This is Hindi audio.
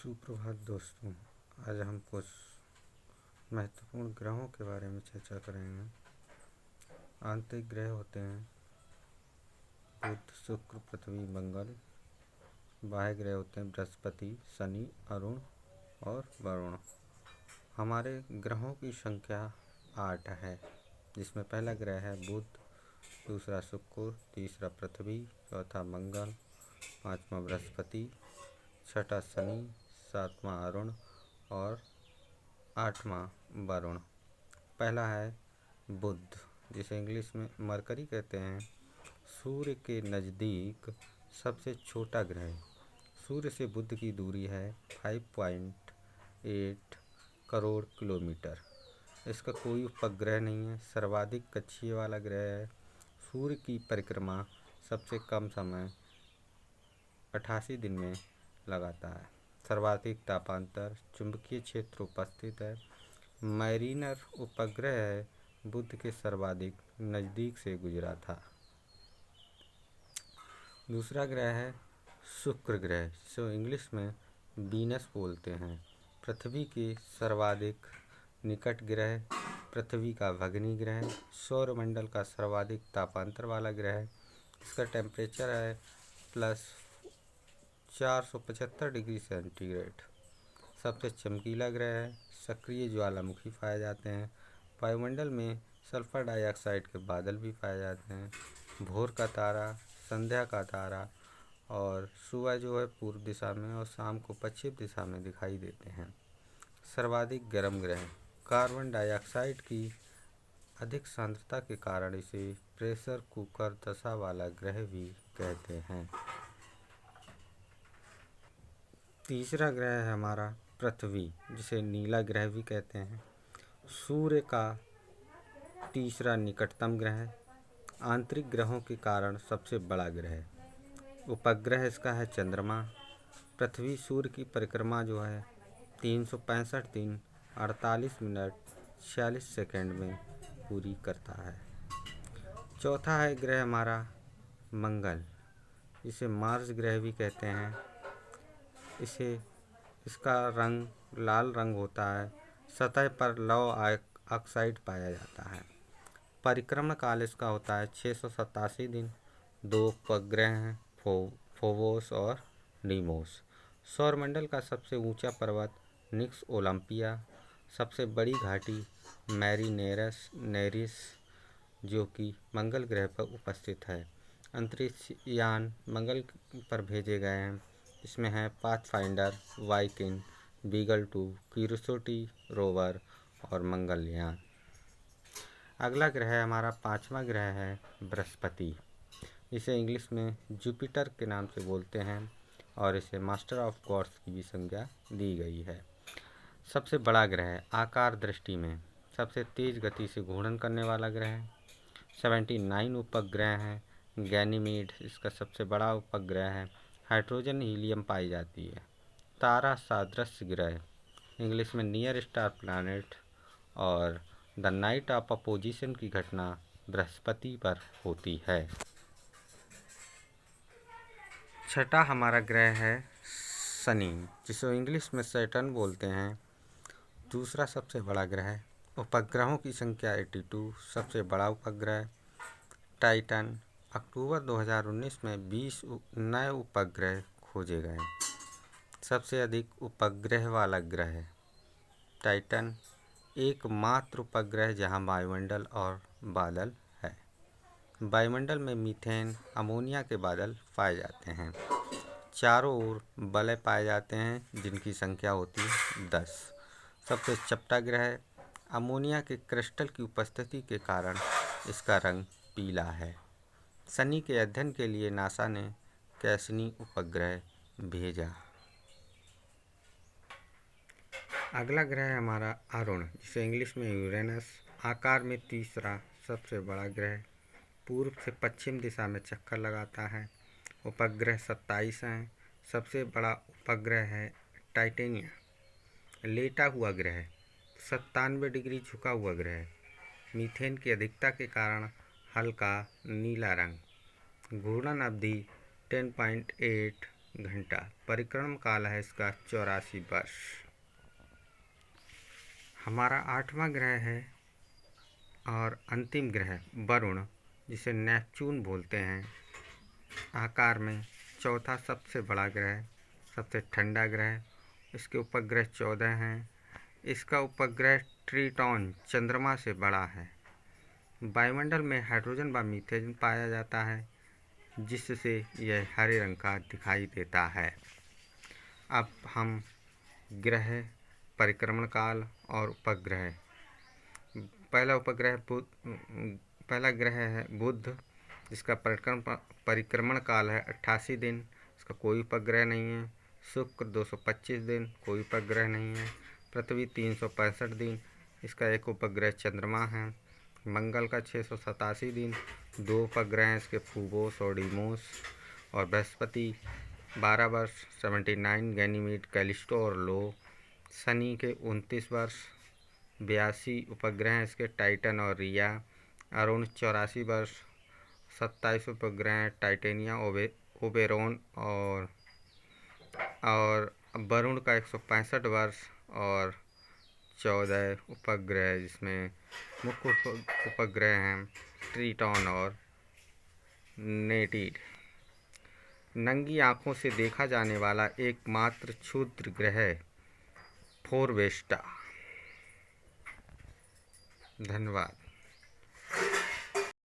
सुप्रभात दोस्तों। आज हम कुछ महत्वपूर्ण ग्रहों के बारे में चर्चा करेंगे। आंतरिक ग्रह होते हैं बुध, शुक्र, पृथ्वी, मंगल। बाह्य ग्रह होते हैं बृहस्पति, शनि, अरुण और वरुण। हमारे ग्रहों की संख्या 8 है, जिसमें पहला ग्रह है बुध, दूसरा शुक्र, तीसरा पृथ्वी, चौथा मंगल, पांचवा बृहस्पति, छठा शनि, सातवां अरुण और आठवां वरुण। पहला है बुध, जिसे इंग्लिश में मरकरी कहते हैं। सूर्य के नज़दीक सबसे छोटा ग्रह। सूर्य से बुध की दूरी है 5.8 करोड़ किलोमीटर। इसका कोई उपग्रह नहीं है। सर्वाधिक कक्षीय वाला ग्रह है। सूर्य की परिक्रमा सबसे कम समय 88 दिन में लगाता है। सर्वाधिक तापांतर, चुंबकीय क्षेत्र उपस्थित है। मैरिनर उपग्रह है, बुध के सर्वाधिक नज़दीक से गुजरा था। दूसरा ग्रह है शुक्र ग्रह, जिसे इंग्लिश में वीनस बोलते हैं। पृथ्वी के सर्वाधिक निकट ग्रह, पृथ्वी का भगिनी ग्रह, सौरमंडल का सर्वाधिक तापांतर वाला ग्रह। इसका टेम्परेचर है प्लस 475 डिग्री सेंटीग्रेड। सबसे चमकीला ग्रह है। सक्रिय ज्वालामुखी पाए जाते हैं। वायुमंडल में सल्फर डाइऑक्साइड के बादल भी पाए जाते हैं। भोर का तारा, संध्या का तारा और सुबह जो है पूर्व दिशा में और शाम को पश्चिम दिशा में दिखाई देते हैं। सर्वाधिक गर्म ग्रह, कार्बन डाइऑक्साइड की अधिक सांद्रता के कारण इसे प्रेशर कुकर दशा वाला ग्रह भी कहते हैं। तीसरा ग्रह है हमारा पृथ्वी, जिसे नीला ग्रह भी कहते हैं। सूर्य का तीसरा निकटतम ग्रह, आंतरिक ग्रहों के कारण सबसे बड़ा ग्रह। उपग्रह इसका है चंद्रमा। पृथ्वी सूर्य की परिक्रमा जो है 365 दिन 48 मिनट 46 सेकंड में पूरी करता है। चौथा है ग्रह हमारा मंगल, इसे मार्स ग्रह भी कहते हैं। इसका रंग लाल रंग होता है। सतह पर लौह ऑक्साइड पाया जाता है। परिक्रमण काल इसका होता है 687 दिन। 2 उपग्रह हैं, फोबोस और डीमोस। सौरमंडल का सबसे ऊंचा पर्वत निक्स ओलंपिया। सबसे बड़ी घाटी नेरिस, जो कि मंगल ग्रह पर उपस्थित है। अंतरिक्ष यान मंगल पर भेजे गए हैं। इसमें है pathfinder, Viking, beagle 2, curiosity rover और मंगलयान। अगला ग्रह हमारा पांचवा ग्रह है बृहस्पति। इसे इंग्लिश में जुपिटर के नाम से बोलते हैं और इसे मास्टर ऑफ गॉड्स की भी संज्ञा दी गई है। सबसे बड़ा ग्रह आकार दृष्टि में, सबसे तेज गति से घूर्णन करने वाला ग्रह। 79 उपग्रह हैं। गैनीमीड इसका सबसे बड़ा उपग्रह है। हाइड्रोजन हीलियम पाई जाती है। तारा सादृश्य ग्रह, इंग्लिश में नियर स्टार प्लैनेट, और द नाइट ऑफ अपोजिशन की घटना बृहस्पति पर होती है। छठा हमारा ग्रह है शनि, जिसे इंग्लिश में सैटर्न बोलते हैं। दूसरा सबसे बड़ा ग्रह। उपग्रहों की संख्या 82। सबसे बड़ा उपग्रह टाइटन। अक्टूबर 2019 में 20 नए उपग्रह खोजे गए। सबसे अधिक उपग्रह वाला ग्रह टाइटन, एकमात्र उपग्रह जहां वायुमंडल और बादल है। वायुमंडल में मीथेन, अमोनिया के बादल पाए जाते हैं। चारों ओर वलय पाए जाते हैं, जिनकी संख्या होती है 10। सबसे चपटा ग्रह, अमोनिया के क्रिस्टल की उपस्थिति के कारण इसका रंग पीला है। शनि के अध्ययन के लिए नासा ने कैसनी उपग्रह भेजा। अगला ग्रह हमारा अरुण, जिसे इंग्लिश में यूरेनस। आकार में तीसरा सबसे बड़ा ग्रह। पूर्व से पश्चिम दिशा में चक्कर लगाता है। उपग्रह 27 हैं। सबसे बड़ा उपग्रह है टाइटेनिया, लेटा हुआ ग्रह, 97 डिग्री झुका हुआ ग्रह। मीथेन की अधिकता के कारण हल्का नीला रंग। घूर्णन अवधि 10.8 घंटा। परिक्रमण काल है इसका 84 वर्ष। हमारा 8वां ग्रह है और अंतिम ग्रह वरुण, जिसे नेपच्यून बोलते हैं। आकार में चौथा सबसे बड़ा ग्रह, सबसे ठंडा ग्रह। इसके उपग्रह 14 हैं। इसका उपग्रह ट्रिटॉन चंद्रमा से बड़ा है। वायुमंडल में हाइड्रोजन व मीथेन पाया जाता है, जिससे यह हरे रंग का दिखाई देता है। अब हम ग्रह, परिक्रमण काल और उपग्रह। पहला ग्रह है बुध, जिसका परिक्रमण काल है 88 दिन। इसका कोई उपग्रह नहीं है। शुक्र 225 दिन, कोई उपग्रह नहीं है। पृथ्वी 365 दिन, इसका एक उपग्रह चंद्रमा है। मंगल का 687 दिन, 2 उपग्रह हैं इसके, फूबोस और डीमोस। और बृहस्पति 12 वर्ष, 79, गैनीमीड, कैलिस्टो और लो। शनि के 29 वर्ष, 82 उपग्रह हैं इसके, टाइटन और रिया। अरुण 84 वर्ष, 27 उपग्रह हैं, टाइटेनिया, ओबेरोन और वरुण का 165 वर्ष और 14 उपग्रह, जिसमें मुख्य उपग्रह हैं ट्रिटॉन और नेटिड। नंगी आंखों से देखा जाने वाला एकमात्र क्षुद्र ग्रह फोरवेस्टा। धन्यवाद।